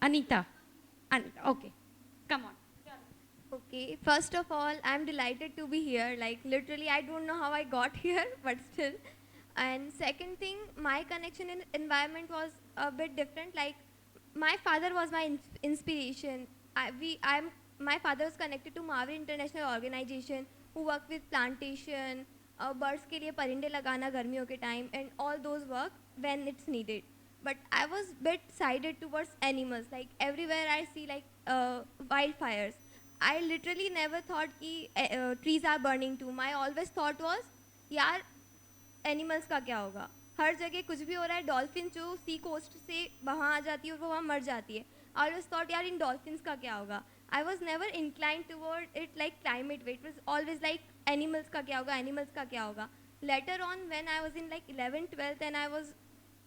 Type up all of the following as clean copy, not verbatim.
Anita. Anita, okay. Come on. Okay, first of all, I'm delighted to be here. Like, literally, I don't know how I got here, but still. And second thing, my connection in environment was a bit different. Like, my father was my inspiration. My father was connected to Maori International Organization, who work with plantation, birds के लिए परिंदे लगाना गर्मियों के time, and all those work when it's needed. But I was bit sided towards animals. Like everywhere I see like wildfires. I literally never thought कि trees are burning too. My always thought was यार animals का क्या होगा. हर जगह कुछ भी हो रहा है. डॉल्फिन जो सी कोस्ट से वहाँ आ जाती है और वो वहाँ मर जाती है. आई ऑलवेज थॉट यार इन डॉल्फिन्स का क्या होगा. I was never incline toward it like climate wait was always like animals का क्या होगा, एनिमल्स का क्या होगा. Later on when I was in like 11th 12th and I was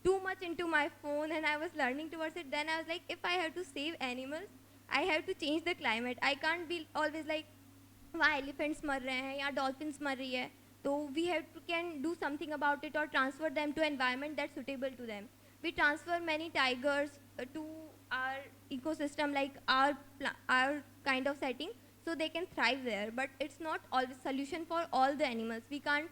too much into my phone and I was learning towards it, then I was like, if I have to save animals, I have to change the climate. I can't be always like वहाँ elephants मर रहे हैं या dolphins मर रही है, तो we have to can do something about it और transfer them to environment that suitable to them. We transfer many tigers to our ecosystem like our kind of setting so they can thrive there, but it's not always solution for all the animals. We can't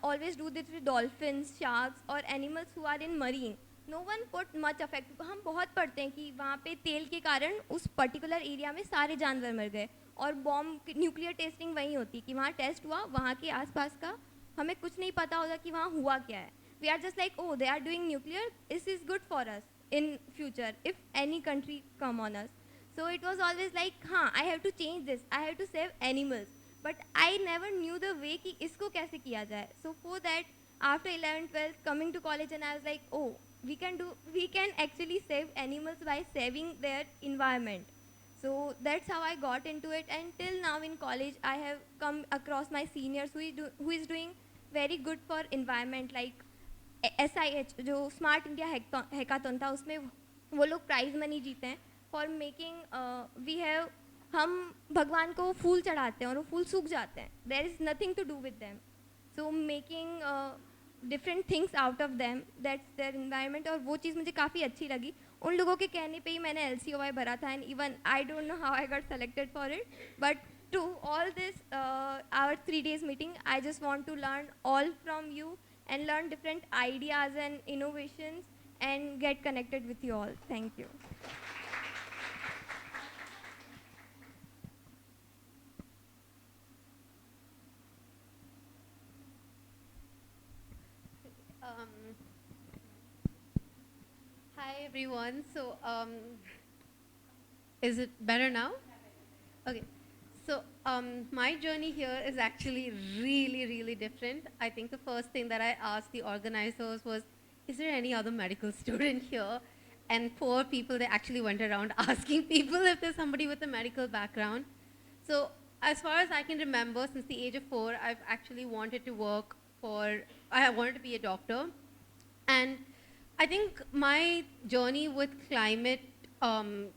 always do this with dolphins, sharks or animals who are in marine. No one put much effect. हम बहुत पढ़ते हैं कि वहाँ पे तेल के कारण उस पर्टिकुलर एरिया में सारे जानवर मर गए और बॉम्ब न्यूक्लियर टेस्टिंग वहीं होती कि वहाँ टेस्ट हुआ, वहाँ के आसपास का हमें कुछ नहीं पता होगा कि वहाँ हुआ क्या है. We are just like oh they are doing nuclear, this is good for us in future if any country come on us. So it was always like हाँ I have to change this, I have to save animals, but I never knew the way कि इसको कैसे किया जाए. So for that after 11th 12th coming to college and I was like oh we can actually save animals by saving their environment. So that's how I got into it, and till now in college I have come across my seniors who is doing very good for environment. Like SIH जो smart India hackathon था उसमें वो लोग prize money जीते हैं for making we have. हम भगवान को फूल चढ़ाते हैं और वो फूल सूख जाते हैं. There is nothing to do with them. So making different things out of them, that's their environment. और वो चीज़ मुझे काफ़ी अच्छी लगी. उन लोगों के कहने पे ही मैंने LCOY भरा था, and even I don't know how I got selected for it. But to all this our 3 days meeting, I just want to learn all from you and learn different ideas and innovations and get connected with you all. Thank you. Um, Hi everyone. So, is it better now? Okay. So, my journey here is actually really, really different. I think the first thing that I asked the organizers was, is there any other medical student here? And poor people, they actually went around asking people if there's somebody with a medical background. So, as far as I can remember, since the age of 4, I've actually wanted to work I wanted to be a doctor. And I think my journey with climate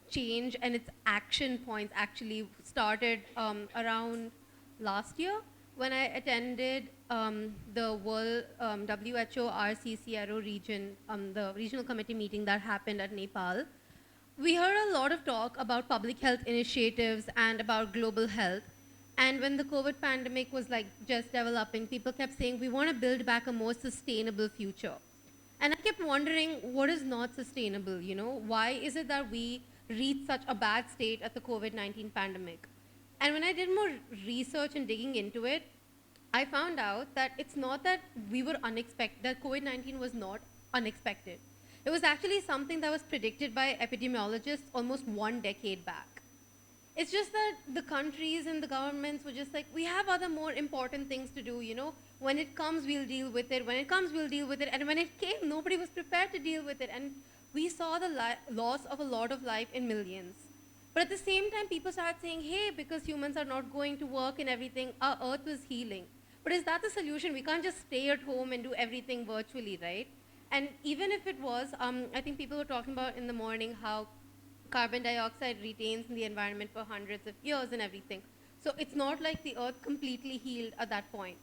change and its action points actually started around last year when I attended the World WHO RCCRO region, the regional committee meeting that happened at Nepal. We heard a lot of talk about public health initiatives and about global health. And when the COVID pandemic was like just developing, people kept saying, we want to build back a more sustainable future. And I kept wondering, what is not sustainable, you know? Why is it that we reached such a bad state at the COVID-19 pandemic? And when I did more research and digging into it, I found out that it's not that we were unexpected, that COVID-19 was not unexpected. It was actually something that was predicted by epidemiologists almost 1 decade back. It's just that the countries and the governments were just like, we have other more important things to do, you know? When it comes, we'll deal with it. When it comes, we'll deal with it. And when it came, nobody was prepared to deal with it. And we saw the loss of a lot of life in millions. But at the same time, people started saying, hey, because humans are not going to work and everything, our earth is healing. But is that the solution? We can't just stay at home and do everything virtually, right? And even if it was, I think people were talking about in the morning how carbon dioxide retains in the environment for hundreds of years and everything. So it's not like the earth completely healed at that point.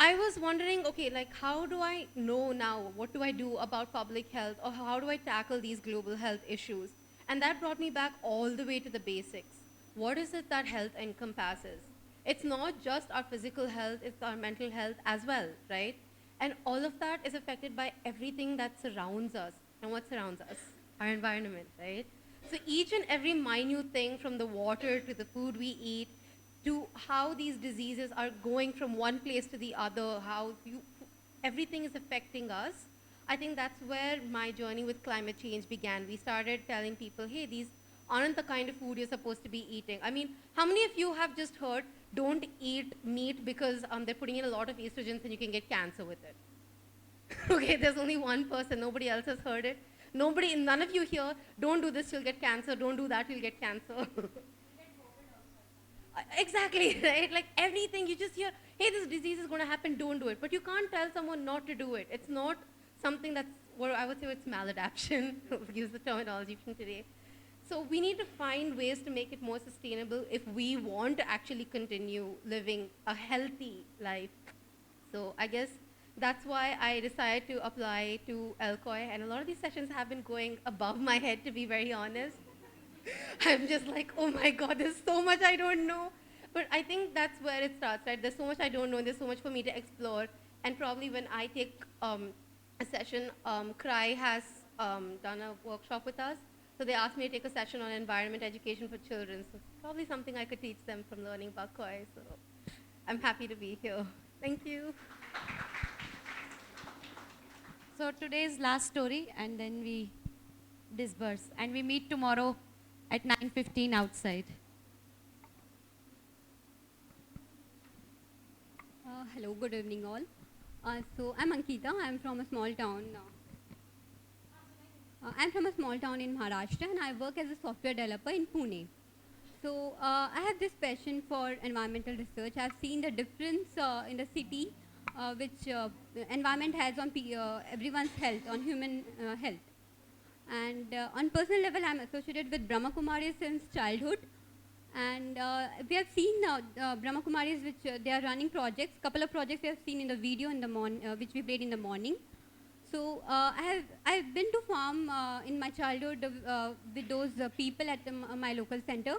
I was wondering, okay, like how do I know now? What do I do about public health, or how do I tackle these global health issues? And that brought me back all the way to the basics. What is it that health encompasses? It's not just our physical health, it's our mental health as well, right? And all of that is affected by everything that surrounds us. And what surrounds us? Our environment, right? So each and every minute thing, from the water to the food we eat, to how these diseases are going from one place to the other, everything is affecting us. I think that's where my journey with climate change began. We started telling people, hey, these aren't the kind of food you're supposed to be eating. I mean, how many of you have just heard, don't eat meat because they're putting in a lot of estrogens and you can get cancer with it? Okay, there's only one person, nobody else has heard it. None of you here, don't do this, you'll get cancer, don't do that, you'll get cancer. Exactly, right? Like everything, you just hear, hey, this disease is going to happen, don't do it. But you can't tell someone not to do it. It's not something that's, what I would say it's maladaption, use the terminology from today. So we need to find ways to make it more sustainable if we want to actually continue living a healthy life. So I guess that's why I decided to apply to LCOY, and a lot of these sessions have been going above my head, to be very honest. I'm just like, oh my God, there's so much I don't know. But I think that's where it starts, right? There's so much I don't know, and there's so much for me to explore. And probably when I take a session, CRY has done a workshop with us. So they asked me to take a session on environment education for children. So probably something I could teach them from learning about KOI. So I'm happy to be here. Thank you. So today's last story, and then we disperse. And we meet tomorrow at 9:15 outside. Hello, good evening all. So I'm Ankita, I'm from a small town. I'm from a small town in Maharashtra, and I work as a software developer in Pune. So I have this passion for environmental research. I've seen the difference in the city which the environment has on everyone's health, on human health. And on personal level, I'm associated with Brahma Kumaris since childhood. And we have seen Brahma Kumaris, which they are running projects. Couple of projects we have seen in the video in the which we played in the morning. So I've been to farm in my childhood with those people at my local center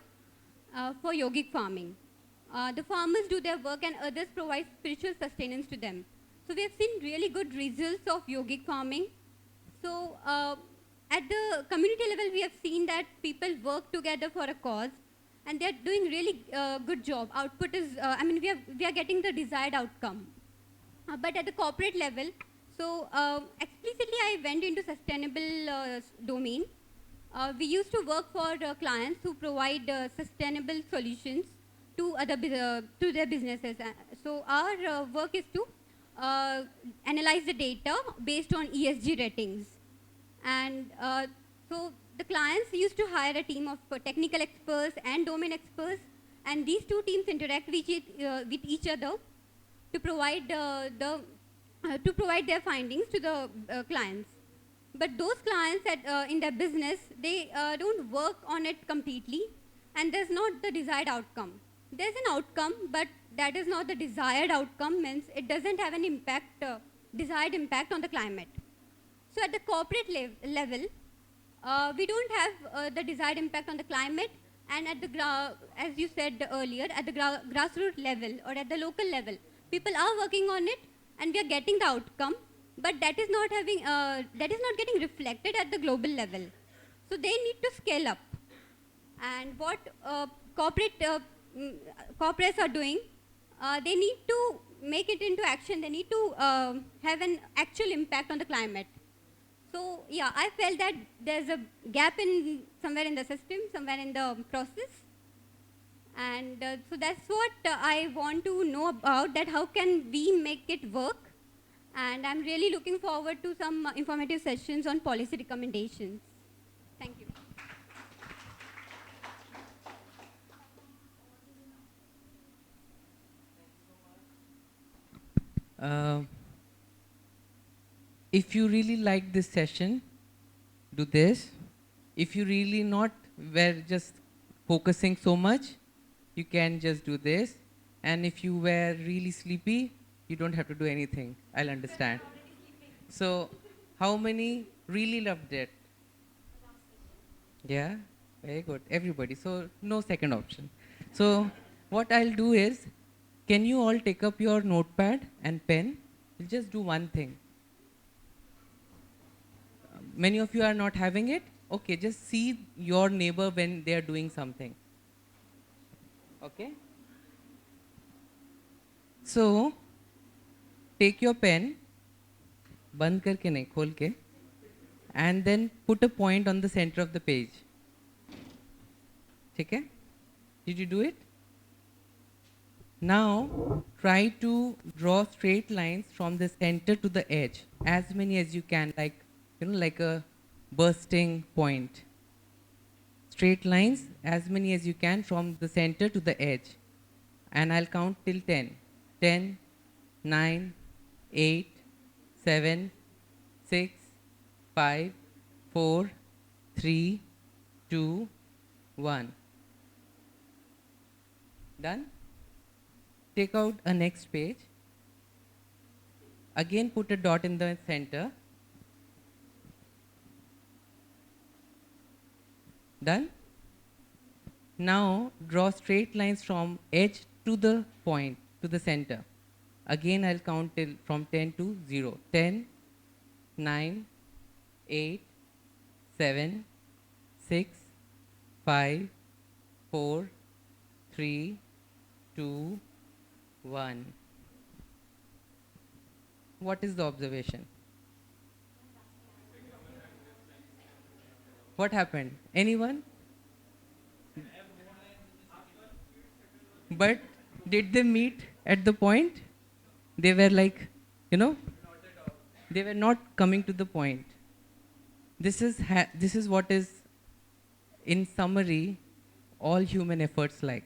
for yogic farming. The farmers do their work and others provide spiritual sustenance to them. So we have seen really good results of yogic farming. So at the community level, we have seen that people work together for a cause, and they are doing really good job. Output is, we are getting the desired outcome. But at the corporate level, so explicitly I went into sustainable domain. We used to work for clients who provide sustainable solutions to to their businesses. So our work is to analyze the data based on ESG ratings. And so the clients used to hire a team of technical experts and domain experts, and these two teams interact with each other to provide their findings to the clients. But those clients in their business, they don't work on it completely, and there's not the desired outcome. There's an outcome, but that is not the desired outcome, means it doesn't have an impact, desired impact on the climate. So at the corporate level, we don't have the desired impact on the climate, and at the as you said earlier, at the grassroots level or at the local level, people are working on it, and we are getting the outcome, but that is not getting reflected at the global level. So they need to scale up. And what corporates are doing, they need to make it into action. They need to have an actual impact on the climate. So yeah, I felt that there's a gap somewhere in the system, somewhere in the process. And so that's what I want to know about, that how can we make it work. And I'm really looking forward to some informative sessions on policy recommendations. Thank you. If you really like this session, do this. If you really not were just focusing so much, you can just do this. And if you were really sleepy, You don't have to do anything. I'll understand. So, how many really loved it? Yeah, very good. Everybody. So, no second option. So, what I'll do is, can you all take up your notepad and pen? We'll just do one thing. Many of you are not having it. Okay, just see your neighbor when they are doing something. Okay? So, take your pen, बंद करके नहीं खोल के, and then put a point on the center of the page. ठीक है? Did you do it? Now, try to draw straight lines from the center to the edge, as many as you can, like, like a bursting point. Straight lines, as many as you can from the center to the edge. And I'll count till 10. 10, 9, 8, 7, 6, 5, 4, 3, 2, 1. Done? Take out a next page. Again put a dot in the center. Done? Now draw straight lines from edge to the point, to the center. Again I'll count till from 10 to 0. 10, 9, 8, 7, 6, 5, 4, 3, 2, 1. What is the observation? What happened? Anyone? But did they meet at the point? They were like, they were not coming to the point. This is what is, in summary, all human efforts like.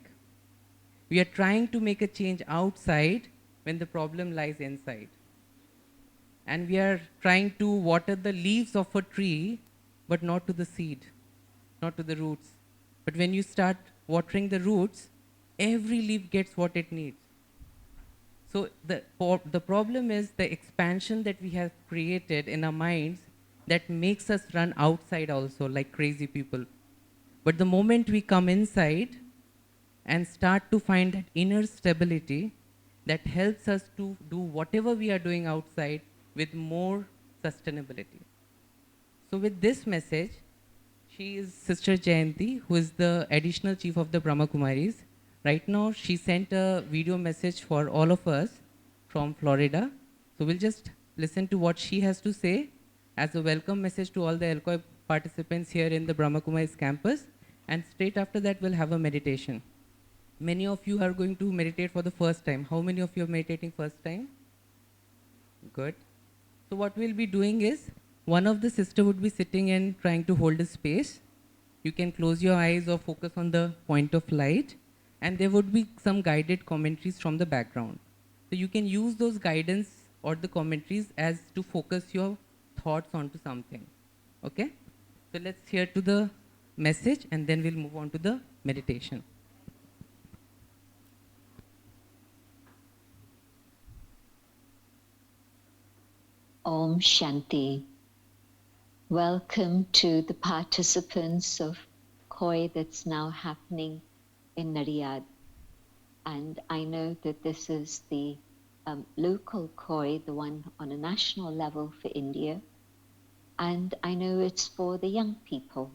We are trying to make a change outside when the problem lies inside. And we are trying to water the leaves of a tree, but not to the seed, not to the roots. But when you start watering the roots, every leaf gets what it needs. So the problem is the expansion that we have created in our minds that makes us run outside also like crazy people. But the moment we come inside and start to find that inner stability that helps us to do whatever we are doing outside with more sustainability. So with this message, she is Sister Jayanti, who is the additional chief of the Brahma Kumaris. Right now, she sent a video message for all of us from Florida. So we'll just listen to what she has to say as a welcome message to all the LCOY participants here in the Brahma Kumaris campus. And straight after that, we'll have a meditation. Many of you are going to meditate for the first time. How many of you are meditating first time? Good. So what we'll be doing is, one of the sister would be sitting and trying to hold a space. You can close your eyes or focus on the point of light, and there would be some guided commentaries from the background. So you can use those guidance or the commentaries as to focus your thoughts onto something. Okay? So let's hear to the message and then we'll move on to the meditation. Om Shanti. Welcome to the participants of KOI that's now happening in Riyadh. And I know that this is the local KOI, the one on a national level for India. And I know it's for the young people.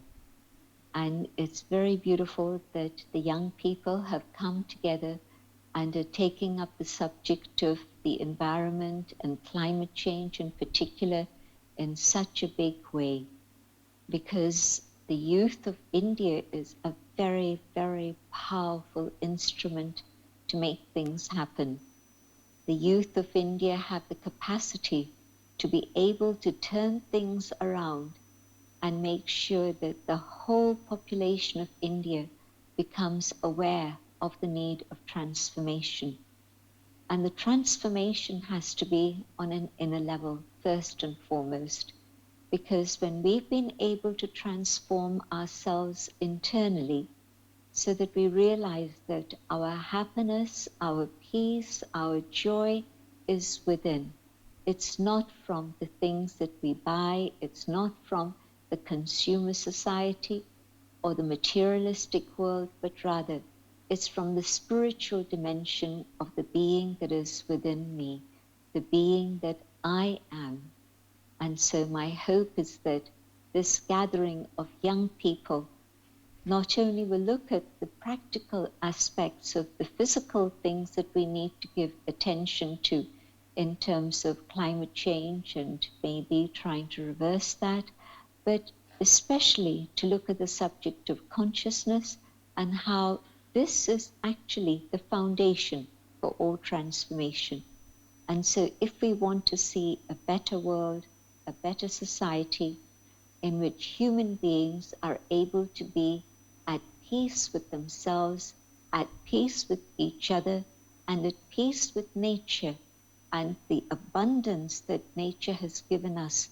And it's very beautiful that the young people have come together and are taking up the subject of the environment and climate change in particular in such a big way, because the youth of India is a very, very powerful instrument to make things happen. The youth of India have the capacity to be able to turn things around and make sure that the whole population of India becomes aware of the need of transformation. And the transformation has to be on an inner level first and foremost, because when we've been able to transform ourselves internally so that we realize that our happiness, our peace, our joy is within. It's not from the things that we buy, it's not from the consumer society or the materialistic world, but rather it's from the spiritual dimension of the being that is within me, the being that I am. And so my hope is that this gathering of young people not only will look at the practical aspects of the physical things that we need to give attention to in terms of climate change and maybe trying to reverse that, but especially to look at the subject of consciousness and how this is actually the foundation for all transformation. And so if we want to see a better world, a better society, in which human beings are able to be at peace with themselves, at peace with each other, and at peace with nature, and the abundance that nature has given us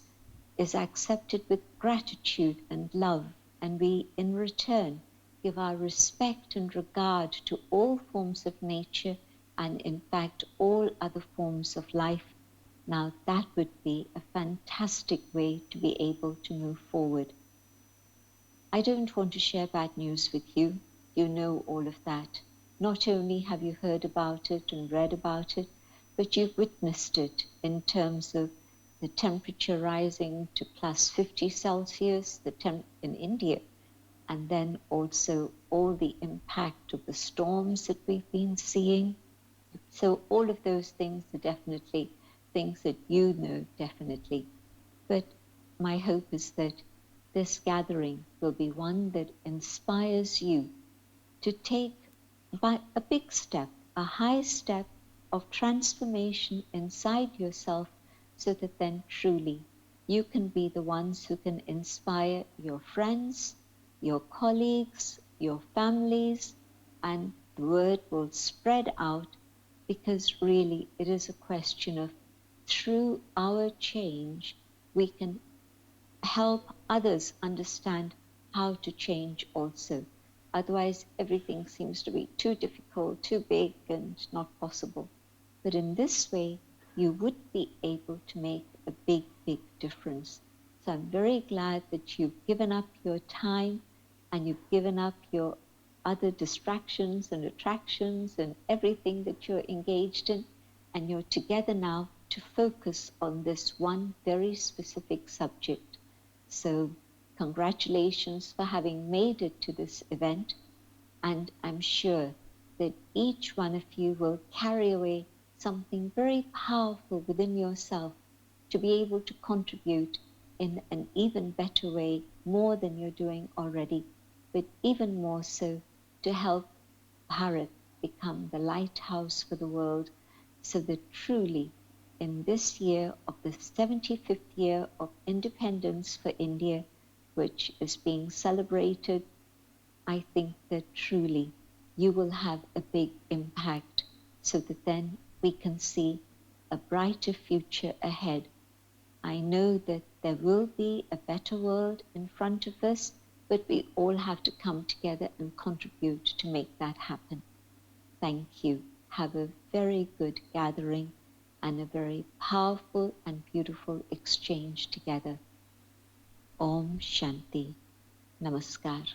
is accepted with gratitude and love, and we in return give our respect and regard to all forms of nature and in fact all other forms of life. Now that would be a fantastic way to be able to move forward. I don't want to share bad news with you. You know all of that. Not only have you heard about it and read about it, but you've witnessed it in terms of the temperature rising to plus 50 Celsius in India, and then also all the impact of the storms that we've been seeing. So all of those things are definitely things that you know definitely. But my hope is that this gathering will be one that inspires you to take by a big step, a high step of transformation inside yourself, so that then truly you can be the ones who can inspire your friends, your colleagues, your families, and the word will spread out, because really it is a question of through our change we can help others understand how to change also. Otherwise, everything seems to be too difficult, too big, and not possible. But in this way, you would be able to make a big, big difference. So I'm very glad that you've given up your time and you've given up your other distractions and attractions and everything that you're engaged in, and you're together now to focus on this one very specific subject. So congratulations for having made it to this event, and I'm sure that each one of you will carry away something very powerful within yourself to be able to contribute in an even better way, more than you're doing already, but even more so to help Bharat become the lighthouse for the world, so that truly in this year of the 75th year of independence for India, which is being celebrated, I think that truly you will have a big impact, so that then we can see a brighter future ahead. I know that there will be a better world in front of us, but we all have to come together and contribute to make that happen. Thank you. Have a very good gathering and a very powerful and beautiful exchange together. Om Shanti. Namaskar.